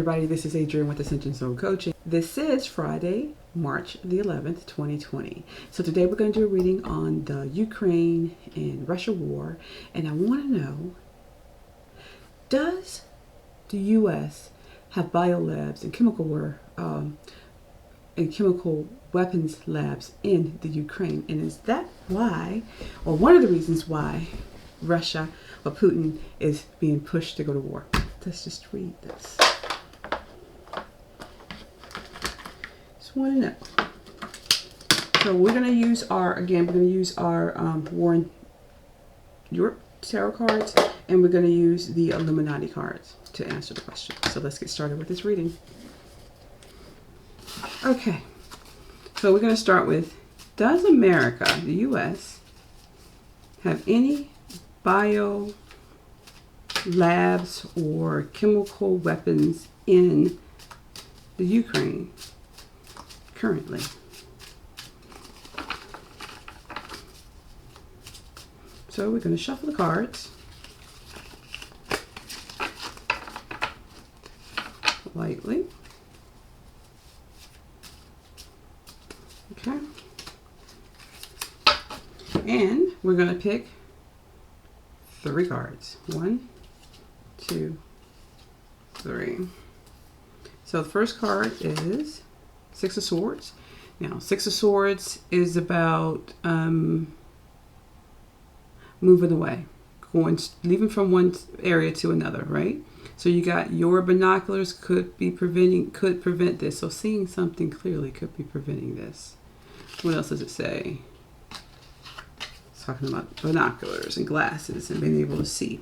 everybody, this is Adrienne with Ascension Soul Coaching. This is Friday, March the 11th, 2020. So today we're going to do a reading on the Ukraine and Russia war. And I want to know, does the U.S. have biolabs and chemical weapons labs in the Ukraine? And is that why, or one of the reasons why, Russia or Putin is being pushed to go to war? Let's just read this. Just want to know. So we're going to use our WarinUkraine tarot cards, and we're going to use the Illuminati cards to answer the question. So let's get started with this reading. Okay. So we're going to start with, does America, the U.S., have any bio labs or chemical weapons in the Ukraine currently? So we're going to shuffle the cards lightly. Okay. And we're going to pick 3 cards. 1, 2, 3. So the first card is 6 of Swords. Now, 6 of Swords is about moving away, leaving from one area to another, right? So you got your binoculars could prevent this. So seeing something clearly could be preventing this. What else does it say? It's talking about binoculars and glasses and being able to see.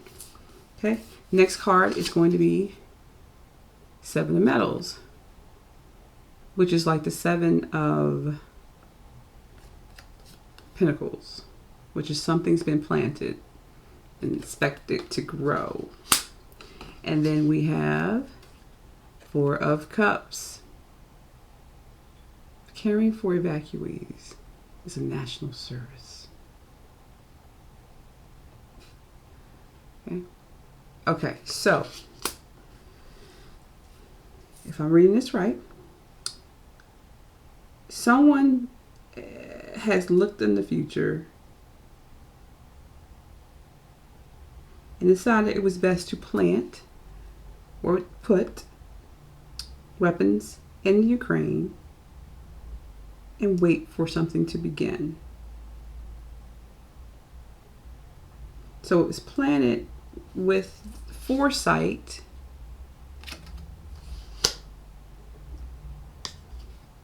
Okay. Next card is going to be 7 of Metals, which is like the 7 of Pentacles, which is something's been planted and expected to grow. And then we have 4 of Cups. Caring for evacuees is a national service. Okay. Okay, so if I'm reading this right, someone has looked in the future and decided it was best to plant or put weapons in Ukraine and wait for something to begin. So it was planted with foresight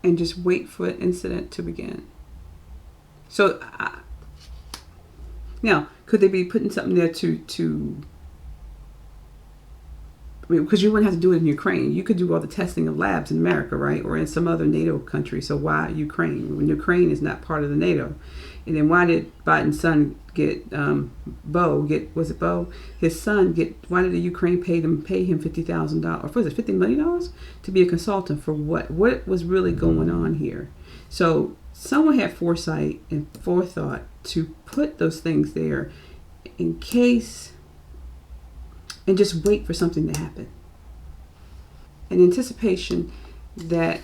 and just wait for an incident to begin. So now, could they be putting something there because you wouldn't have to do it in Ukraine. You could do all the testing of labs in America, right? Or in some other NATO country. So why Ukraine? When Ukraine is not part of the NATO. And then why did Biden's son get, his son why did the Ukraine pay him $50,000, or was it $50 million to be a consultant for what? What was really going on here? So someone had foresight and forethought to put those things there in case, and just wait for something to happen. In anticipation that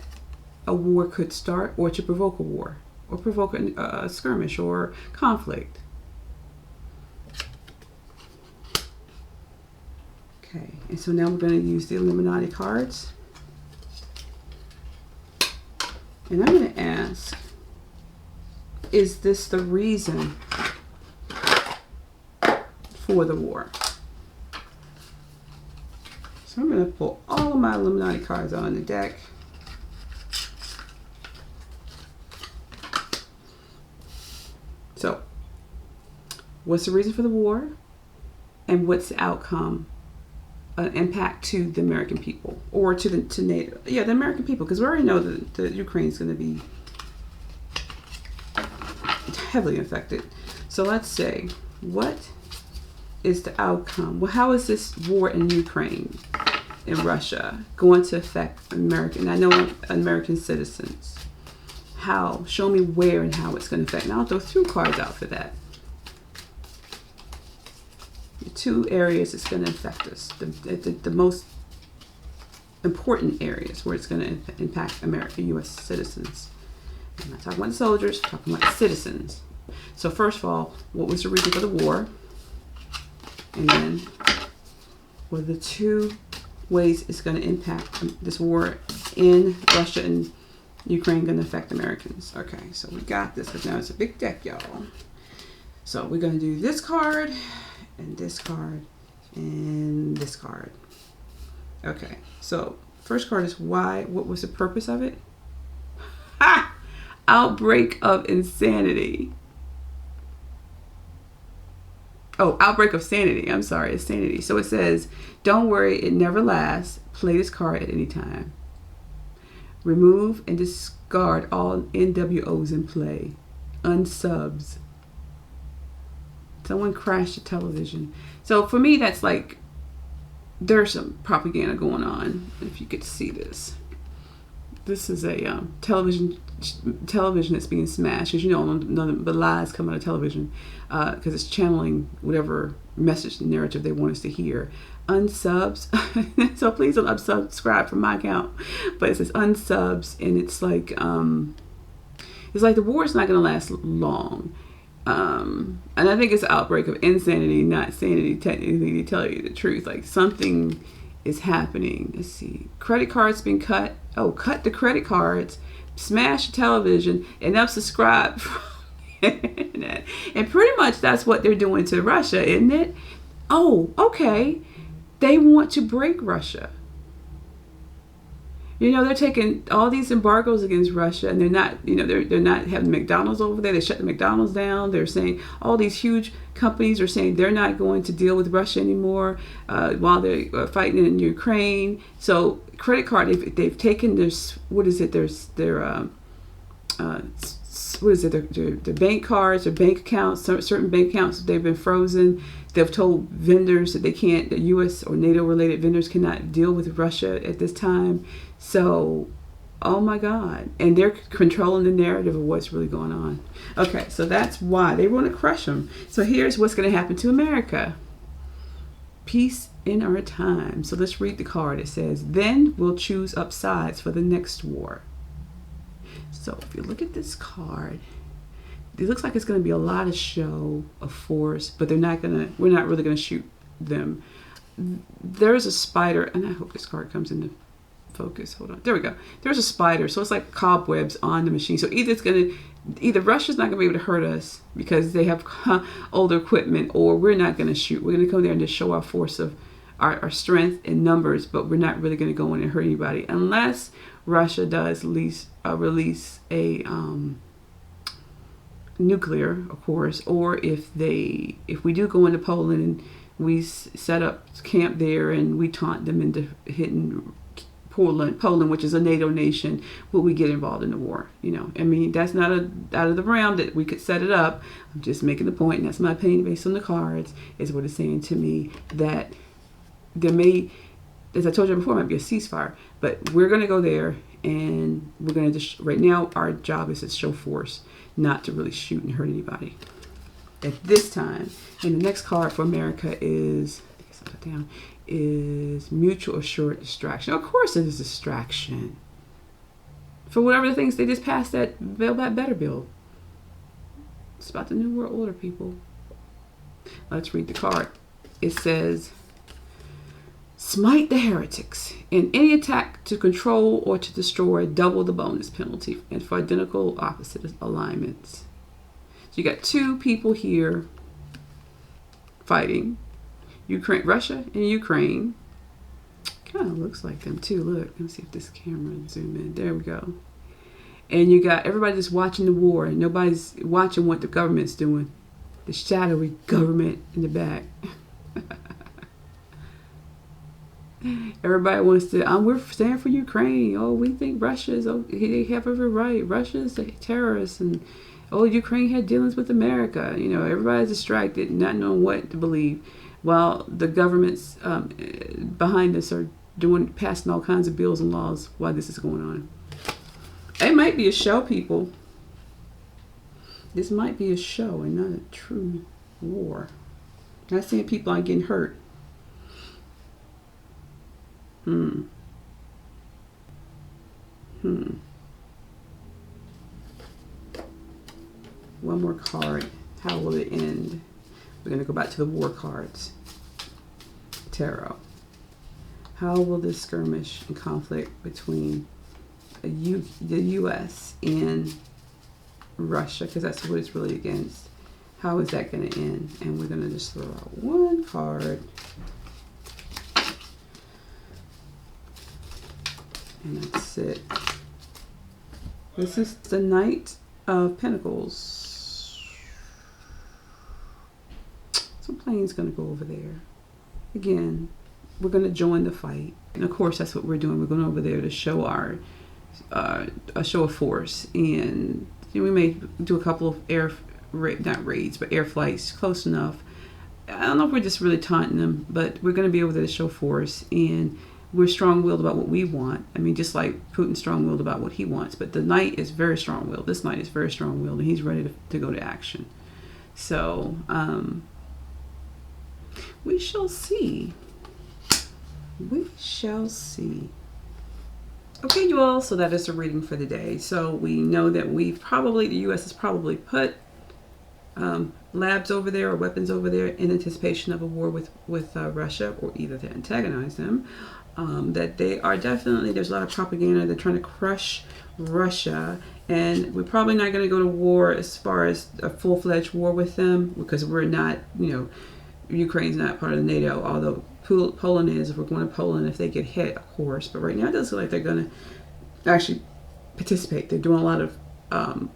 a war could start, or to provoke a war, or provoke a skirmish or conflict. Okay, and so now we're going to use the Illuminati cards. And I'm going to ask, is this the reason for the war? So I'm going to pull all of my Illuminati cards out on the deck. So, what's the reason for the war? And what's the outcome, impact to the American people, or to NATO? Yeah, the American people, because we already know that the Ukraine is going to be heavily affected. So let's say, what is the outcome? Well, how is this war in Ukraine, in Russia, going to affect American citizens? How? Show me where and how it's going to affect. And I'll throw 2 cards out for that. The 2 areas it's going to affect us the most important areas where it's going to impact America, U.S. citizens. I'm not talking about the soldiers, I'm talking about the citizens. So first of all, what was the reason for the war? And then what are the two ways it's going to impact this war in Russia and Ukraine going to affect Americans? Okay, so we got this because now it's a big deck, y'all. So we're going to do this card and this card and this card. Okay, so first card is why. What was the purpose of it? Ha! Outbreak of insanity. Oh, outbreak of sanity. I'm sorry, it's sanity. So it says, don't worry, it never lasts. Play this card at any time. Remove and discard all NWOs in play. Unsubs. Someone crashed the television. So for me, that's like, there's some propaganda going on. If you could see this. This is a television that's being smashed. As you know, none of the lies come out of television because it's channeling whatever message, narrative they want us to hear. Unsubs. So please don't unsubscribe from my account. But it says unsubs, and it's like the war is not going to last long. And I think it's an outbreak of insanity, not sanity, technically, to tell you the truth. Like something is happening. Let's see. Credit cards being cut. Oh, cut the credit cards, smash the television, and unsubscribe from internet. And pretty much that's what they're doing to Russia, isn't it? Oh, okay. They want to break Russia. You know, they're taking all these embargoes against Russia, and they're not, you know, they're not having McDonald's over there. They shut the McDonald's down. They're saying all these huge companies are saying they're not going to deal with Russia anymore while they're fighting in Ukraine. So credit card, they've taken this, what is it? Their bank cards or bank accounts, certain bank accounts, they've been frozen. They've told vendors that they can't, the U.S. or NATO-related vendors cannot deal with Russia at this time. So, oh my God. And they're controlling the narrative of what's really going on. Okay, so that's why they want to crush them. So here's what's going to happen to America. Peace in our time. So let's read the card. It says, then we'll choose up sides for the next war. So if you look at this card, it looks like it's going to be a lot of show of force, but we're not really going to shoot them. There's a spider, and I hope this card comes into focus. Hold on. There we go. There's a spider. So it's like cobwebs on the machine. So either Russia's not going to be able to hurt us because they have older equipment, or we're not going to shoot. We're going to come there and just show our force of our strength in numbers, but we're not really going to go in and hurt anybody unless Russia does release a nuclear, of course, or if we do go into Poland and we set up camp there and we taunt them into hitting Poland, which is a NATO nation, will we get involved in the war? You know, I mean, that's not out of the realm that we could set it up. I'm just making the point, and that's my opinion based on the cards, is what it's saying to me, that there may, as I told you before, might be a ceasefire, but we're going to go there and we're going to just, right now, our job is to show force, not to really shoot and hurt anybody at this time. And the next card for America is, I think I set it down, is mutual assured distraction. Of course it is distraction. For whatever the things they just passed that Build Back Better bill. It's about the New World Order, people. Let's read the card. It says, smite the heretics. In any attack to control or to destroy, double the bonus penalty, and for identical opposite alignments. So you got two people here fighting. Russia and Ukraine. Kind of looks like them too. Look, let me see if this camera zoom in. There we go. And you got everybody just watching the war, and nobody's watching what the government's doing. The shadowy government in the back. Everybody wants to, we're standing for Ukraine. Oh, we think Russia's, they have every right. Russia's a terrorist, and Ukraine had dealings with America. You know, everybody's distracted, not knowing what to believe, while the governments behind us are passing all kinds of bills and laws while this is going on. It might be a show, people. This might be a show and not a true war. Not saying people aren't getting hurt. One more card. How will it end? We're going to go back to the war cards. Tarot. How will this skirmish and conflict between the U.S. and Russia, because that's what it's really against, how is that going to end? And we're going to just throw out one card. And that's it. This is the Knight of Pentacles. Some plane's going to go over there. Again, we're going to join the fight. And of course, that's what we're doing. We're going over there to show our a show of force. And we may do a couple of not raids, but air flights close enough. I don't know if we're just really taunting them, but we're going to be over there to show force. And we're strong-willed about what we want. I mean, just like Putin's strong-willed about what he wants. But the Knight is very strong-willed. This Knight is very strong-willed, and he's ready to go to action. So, we shall see. We shall see. Okay, you all, so that is the reading for the day. So we know that the U.S. has probably put labs over there or weapons over there in anticipation of a war with Russia, or either to antagonize them. That they are definitely, there's a lot of propaganda. They're trying to crush Russia, and we're probably not going to go to war as far as a full-fledged war with them, because we're not, Ukraine's not part of NATO, although Poland is. If we're going to Poland, if they get hit, of course. But right now it doesn't look like they're going to actually participate. They're doing a lot of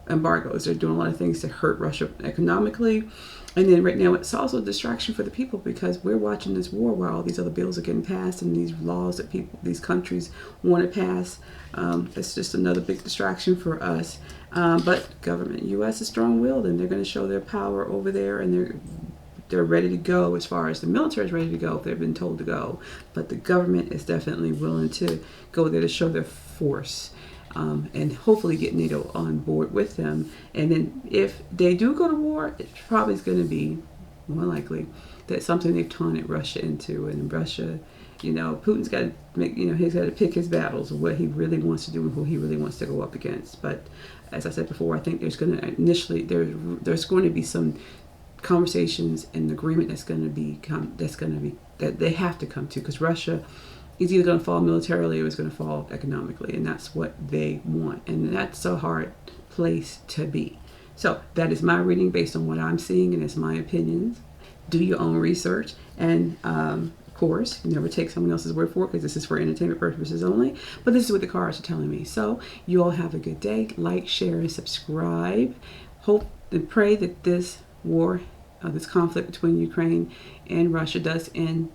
embargoes. They're doing a lot of things to hurt Russia economically. And then right now it's also a distraction for the people, because we're watching this war while all these other bills are getting passed and these laws that these countries want to pass. It's just another big distraction for us. But government, U.S. is strong-willed, and they're going to show their power over there, and they're ready to go. As far as the military is ready to go if they've been told to go, but the government is definitely willing to go there to show their force, and hopefully get NATO on board with them. And then if they do go to war, it probably is going to be more likely that something they've taunted Russia into. And Russia, Putin's got to make, he's got to pick his battles of what he really wants to do and who he really wants to go up against. But as I said before, I think there's going to there's going to be some conversations and agreement that they have to come to, because Russia is either going to fall militarily or it's going to fall economically, and that's what they want, and that's a hard place to be. So that is my reading based on what I'm seeing, and it's my opinions. Do your own research, and of course, never take someone else's word for it, because this is for entertainment purposes only. But this is what the cards are telling me. So you all have a good day. Like, share, and subscribe. Hope and pray that this war, this conflict between Ukraine and Russia does end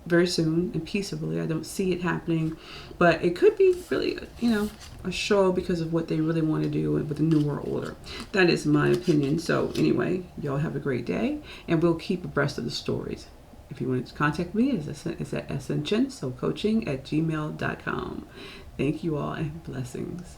very soon and peaceably. I don't see it happening, but it could be really, a show because of what they really want to do with the New World Order. That is my opinion. So anyway, y'all have a great day, and we'll keep abreast of the stories. If you want to contact me, it's at Ascension, so coaching@gmail.com. Thank you all, and blessings.